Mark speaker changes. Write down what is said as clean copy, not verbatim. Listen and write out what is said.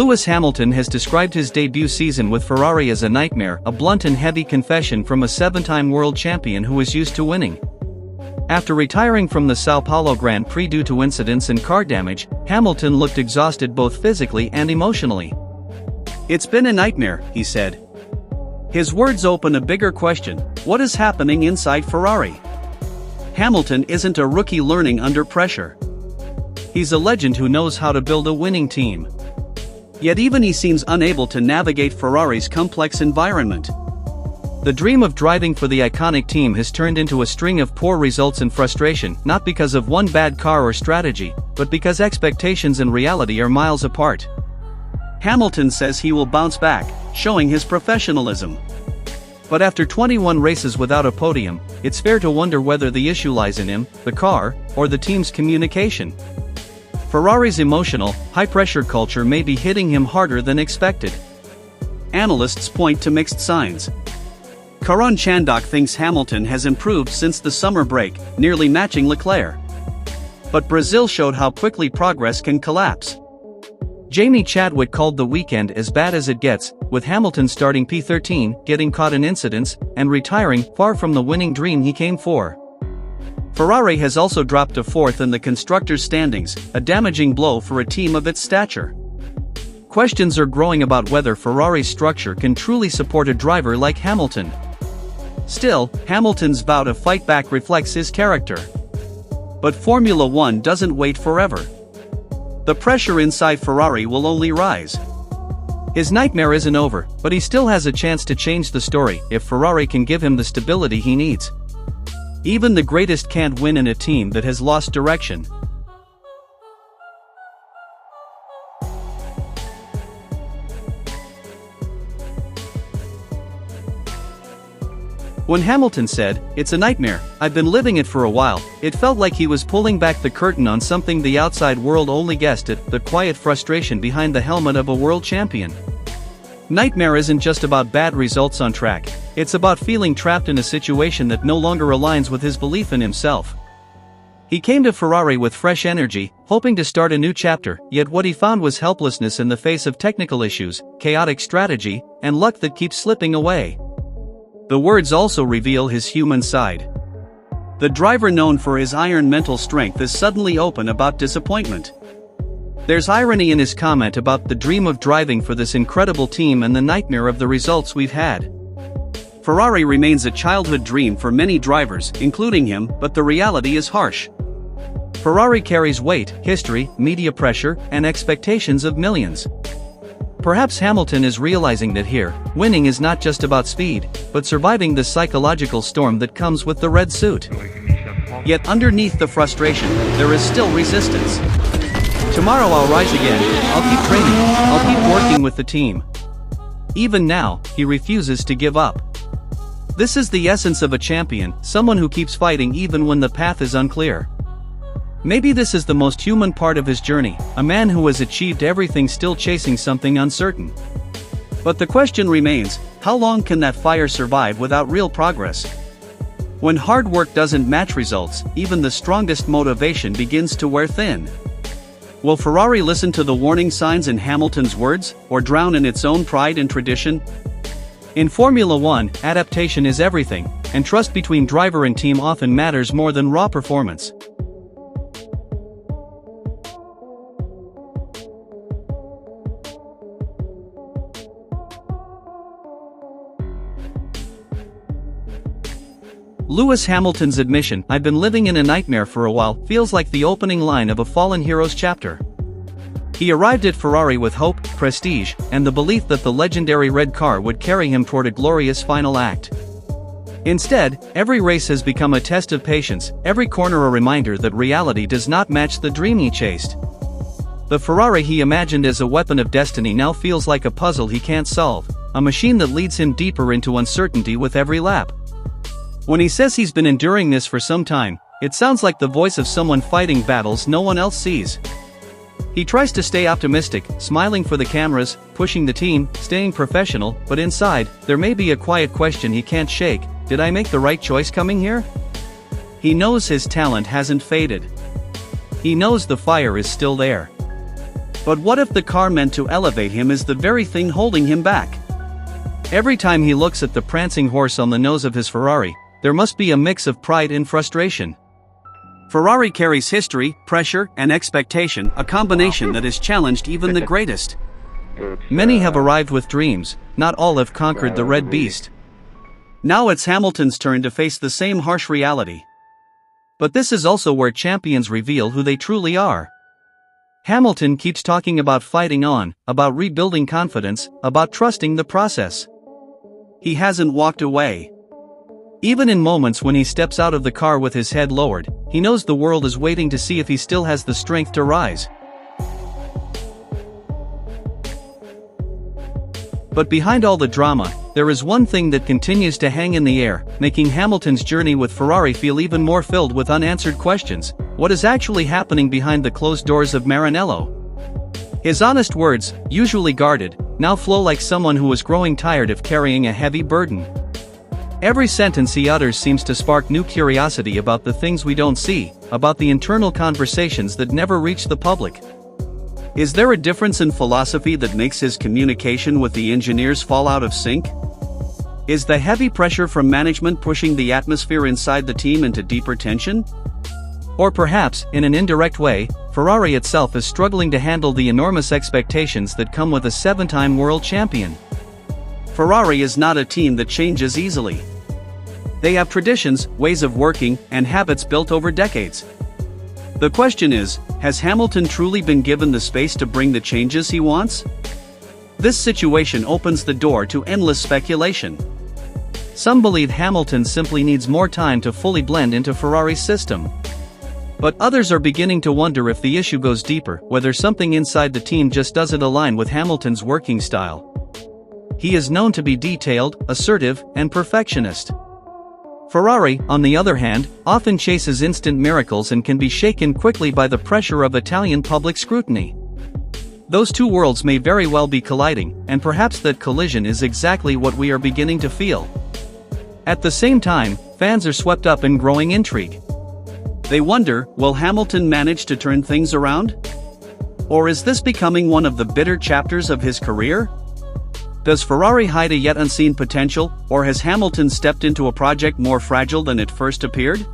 Speaker 1: Lewis Hamilton has described his debut season with Ferrari as a nightmare, a blunt and heavy confession from a seven-time world champion who is used to winning. After retiring from the São Paulo Grand Prix due to incidents and car damage, Hamilton looked exhausted both physically and emotionally. "It's been a nightmare," he said. His words open a bigger question: what is happening inside Ferrari? Hamilton isn't a rookie learning under pressure. He's a legend who knows how to build a winning team. Yet even he seems unable to navigate Ferrari's complex environment. The dream of driving for the iconic team has turned into a string of poor results and frustration, not because of one bad car or strategy, but because expectations and reality are miles apart. Hamilton says he will bounce back, showing his professionalism. But after 21 races without a podium, it's fair to wonder whether the issue lies in him, the car, or the team's communication. Ferrari's emotional, high-pressure culture may be hitting him harder than expected. Analysts point to mixed signs. Karan Chandok thinks Hamilton has improved since the summer break, nearly matching Leclerc. But Brazil showed how quickly progress can collapse. Jamie Chadwick called the weekend as bad as it gets, with Hamilton starting P13, getting caught in incidents, and retiring far from the winning dream he came for. Ferrari has also dropped to fourth in the constructors' standings, a damaging blow for a team of its stature. Questions are growing about whether Ferrari's structure can truly support a driver like Hamilton. Still, Hamilton's vow to fight back reflects his character. But Formula One doesn't wait forever. The pressure inside Ferrari will only rise. His nightmare isn't over, but he still has a chance to change the story if Ferrari can give him the stability he needs. Even the greatest can't win in a team that has lost direction. When Hamilton said, "It's a nightmare, I've been living it for a while," it felt like he was pulling back the curtain on something the outside world only guessed at: the quiet frustration behind the helmet of a world champion. Nightmare isn't just about bad results on track, it's about feeling trapped in a situation that no longer aligns with his belief in himself. He came to Ferrari with fresh energy, hoping to start a new chapter, yet what he found was helplessness in the face of technical issues, chaotic strategy, and luck that keeps slipping away. The words also reveal his human side. The driver known for his iron mental strength is suddenly open about disappointment. There's irony in his comment about the dream of driving for this incredible team and the nightmare of the results we've had. Ferrari remains a childhood dream for many drivers, including him, but the reality is harsh. Ferrari carries weight, history, media pressure, and expectations of millions. Perhaps Hamilton is realizing that here, winning is not just about speed, but surviving the psychological storm that comes with the red suit. Yet underneath the frustration, there is still resistance. "Tomorrow I'll rise again, I'll keep training, I'll keep working with the team." Even now, he refuses to give up. This is the essence of a champion, someone who keeps fighting even when the path is unclear. Maybe this is the most human part of his journey, a man who has achieved everything still chasing something uncertain. But the question remains, how long can that fire survive without real progress? When hard work doesn't match results, even the strongest motivation begins to wear thin. Will Ferrari listen to the warning signs in Hamilton's words, or drown in its own pride and tradition? In Formula One, adaptation is everything, and trust between driver and team often matters more than raw performance. Lewis Hamilton's admission, "I've been living in a nightmare for a while," feels like the opening line of a fallen hero's chapter. He arrived at Ferrari with hope, prestige, and the belief that the legendary red car would carry him toward a glorious final act. Instead, every race has become a test of patience, every corner a reminder that reality does not match the dream he chased. The Ferrari he imagined as a weapon of destiny now feels like a puzzle he can't solve, a machine that leads him deeper into uncertainty with every lap. When he says he's been enduring this for some time, it sounds like the voice of someone fighting battles no one else sees. He tries to stay optimistic, smiling for the cameras, pushing the team, staying professional, but inside, there may be a quiet question he can't shake: did I make the right choice coming here? He knows his talent hasn't faded. He knows the fire is still there. But what if the car meant to elevate him is the very thing holding him back? Every time he looks at the prancing horse on the nose of his Ferrari, there must be a mix of pride and frustration. Ferrari carries history, pressure, and expectation, a combination that has challenged even the greatest. Many have arrived with dreams, not all have conquered the red beast. Now it's Hamilton's turn to face the same harsh reality. But this is also where champions reveal who they truly are. Hamilton keeps talking about fighting on, about rebuilding confidence, about trusting the process. He hasn't walked away. Even in moments when he steps out of the car with his head lowered, he knows the world is waiting to see if he still has the strength to rise. But behind all the drama, there is one thing that continues to hang in the air, making Hamilton's journey with Ferrari feel even more filled with unanswered questions: what is actually happening behind the closed doors of Maranello? His honest words, usually guarded, now flow like someone who is growing tired of carrying a heavy burden. Every sentence he utters seems to spark new curiosity about the things we don't see, about the internal conversations that never reach the public. Is there a difference in philosophy that makes his communication with the engineers fall out of sync? Is the heavy pressure from management pushing the atmosphere inside the team into deeper tension? Or perhaps, in an indirect way, Ferrari itself is struggling to handle the enormous expectations that come with a 7-time world champion. Ferrari is not a team that changes easily. They have traditions, ways of working, and habits built over decades. The question is, has Hamilton truly been given the space to bring the changes he wants? This situation opens the door to endless speculation. Some believe Hamilton simply needs more time to fully blend into Ferrari's system. But others are beginning to wonder if the issue goes deeper, whether something inside the team just doesn't align with Hamilton's working style. He is known to be detailed, assertive, and perfectionist. Ferrari, on the other hand, often chases instant miracles and can be shaken quickly by the pressure of Italian public scrutiny. Those two worlds may very well be colliding, and perhaps that collision is exactly what we are beginning to feel. At the same time, fans are swept up in growing intrigue. They wonder, will Hamilton manage to turn things around? Or is this becoming one of the bitter chapters of his career? Does Ferrari hide a yet unseen potential, or has Hamilton stepped into a project more fragile than it first appeared?